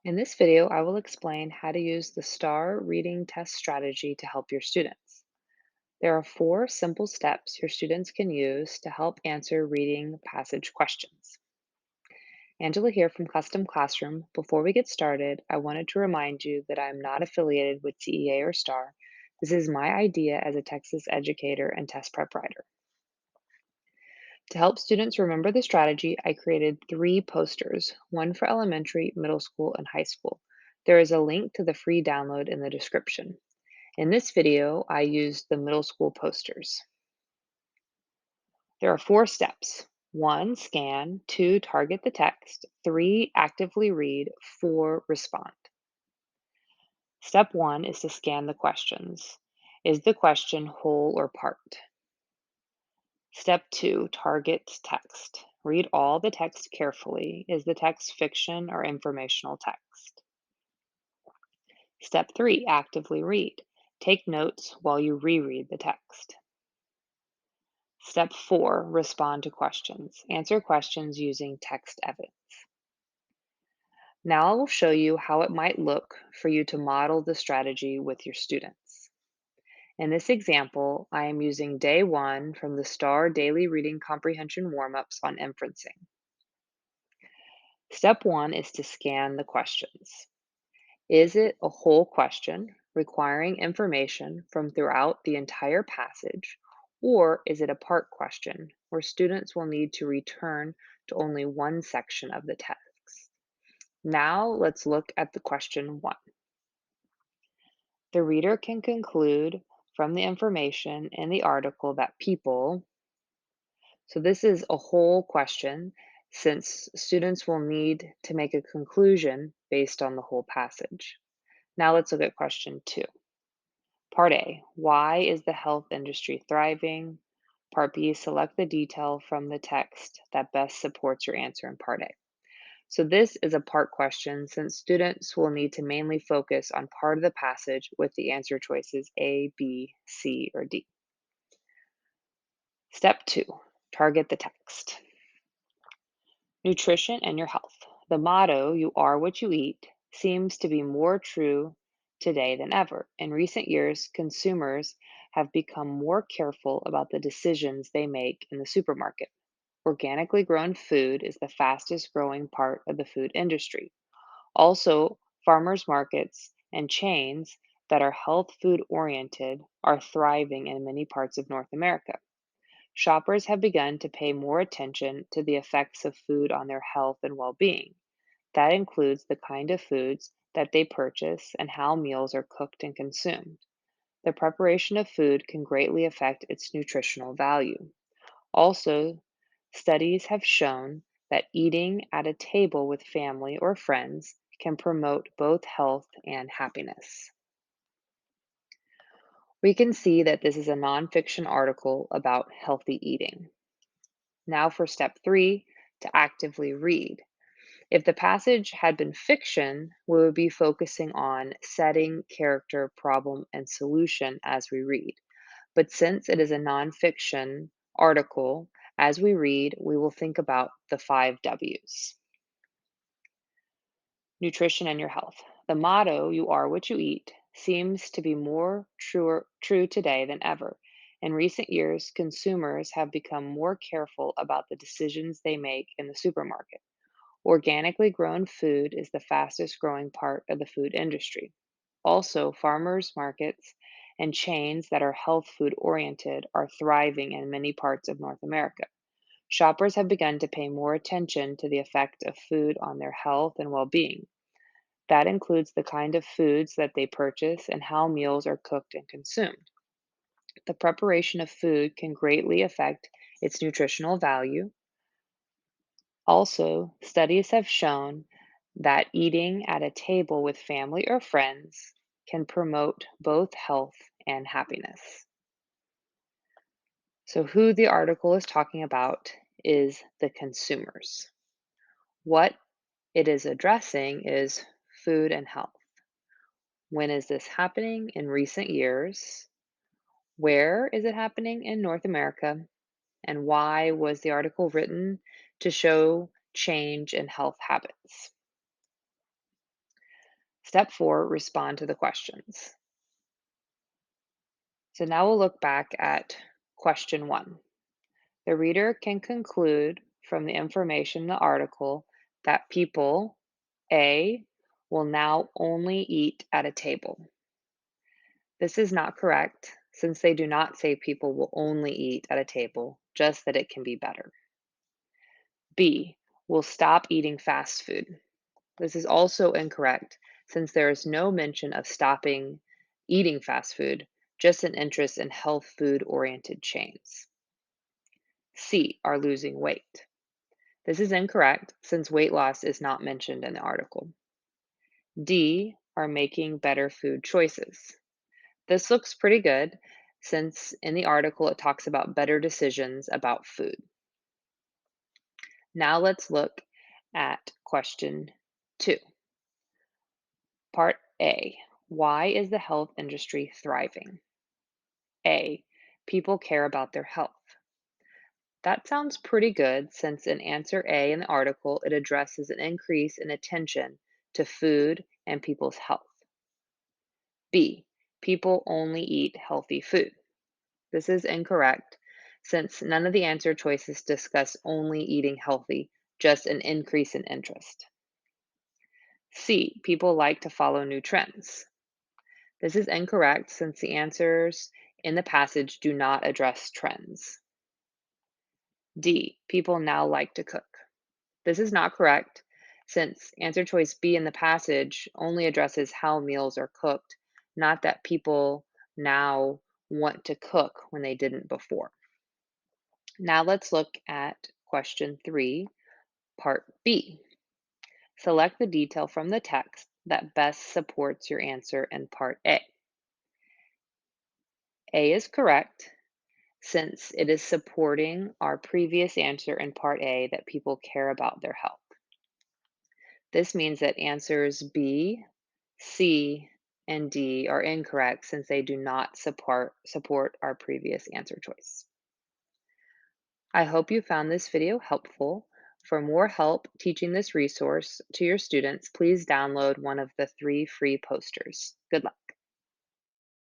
In this video, I will explain how to use the STAAR reading test strategy to help your students. There are 4 simple steps your students can use to help answer reading passage questions. Angela here from Custom Classroom. Before we get started, I wanted to remind you that I am not affiliated with TEA or STAAR. This is my idea as a Texas educator and test prep writer. To help students remember the strategy, I created 3 posters, one for elementary, middle school, and high school. There is a link to the free download in the description. In this video, I used the middle school posters. There are 4 steps. 1, scan. 2, target the text. 3, actively read. 4, respond. Step 1 is to scan the questions. Is the question whole or part? Step 2, target text. Read all the text carefully. Is the text fiction or informational text? Step 3, actively read. Take notes while you reread the text. Step 4, respond to questions. Answer questions using text evidence. Now I will show you how it might look for you to model the strategy with your students. In this example, I am using day 1 from the STAAR Daily Reading Comprehension Warm-Ups on Inferencing. Step 1 is to scan the questions. Is it a whole question requiring information from throughout the entire passage, or is it a part question where students will need to return to only one section of the text? Now let's look at the question 1. The reader can conclude from the information in the article that people, so this is a whole question since students will need to make a conclusion based on the whole passage. Now let's look at question 2. Part A, why is the health industry thriving? Part B, select the detail from the text that best supports your answer in part A. So this is a part question since students will need to mainly focus on part of the passage with the answer choices A, B, C, or D. Step 2, target the text. Nutrition and your health. The motto, you are what you eat, seems to be more true today than ever. In recent years, consumers have become more careful about the decisions they make in the supermarket. Organically grown food is the fastest growing part of the food industry. Also, farmers markets and chains that are health food oriented are thriving in many parts of North America. Shoppers have begun to pay more attention to the effects of food on their health and well being. That includes the kind of foods that they purchase and how meals are cooked and consumed. The preparation of food can greatly affect its nutritional value. Also, studies have shown that eating at a table with family or friends can promote both health and happiness. We can see that this is a nonfiction article about healthy eating. Now for step 3, to actively read. If the passage had been fiction, we would be focusing on setting, character, problem, and solution as we read. But since it is a nonfiction article, as we read, we will think about the 5 W's. Nutrition and your health. The motto, you are what you eat, seems to be more true today than ever. In recent years, consumers have become more careful about the decisions they make in the supermarket. Organically grown food is the fastest growing part of the food industry. Also, farmers markets and chains that are health food oriented are thriving in many parts of North America. Shoppers have begun to pay more attention to the effect of food on their health and well being. That includes the kind of foods that they purchase and how meals are cooked and consumed. The preparation of food can greatly affect its nutritional value. Also, studies have shown that eating at a table with family or friends can promote both health and happiness. So, who the article is talking about is the consumers. What it is addressing is food and health. When is this happening? In recent years. Where is it happening in North America? And why was the article written? To show change in health habits. Step 4, respond to the questions. So now we'll look back at question 1. The reader can conclude from the information in the article that people, A, will now only eat at a table. This is not correct since they do not say people will only eat at a table, just that it can be better. B, will stop eating fast food. This is also incorrect since there is no mention of stopping eating fast food, just an interest in health food oriented chains. C, are losing weight. This is incorrect since weight loss is not mentioned in the article. D, are making better food choices. This looks pretty good since in the article it talks about better decisions about food. Now let's look at question 2. Part A. Why is the health industry thriving? A. People care about their health. That sounds pretty good since in answer A in the article, it addresses an increase in attention to food and people's health. B. People only eat healthy food. This is incorrect since none of the answer choices discuss only eating healthy, just an increase in interest. C. People like to follow new trends. This is incorrect since the answers in the passage do not address trends. D. People now like to cook. This is not correct since answer choice B in the passage only addresses how meals are cooked, not that people now want to cook when they didn't before. Now let's look at question 3, part B. Select the detail from the text that best supports your answer in part A. A is correct since it is supporting our previous answer in part A that people care about their health. This means that answers B, C, and D are incorrect since they do not support our previous answer choice. I hope you found this video helpful. For more help teaching this resource to your students, please download one of the 3 free posters. Good luck.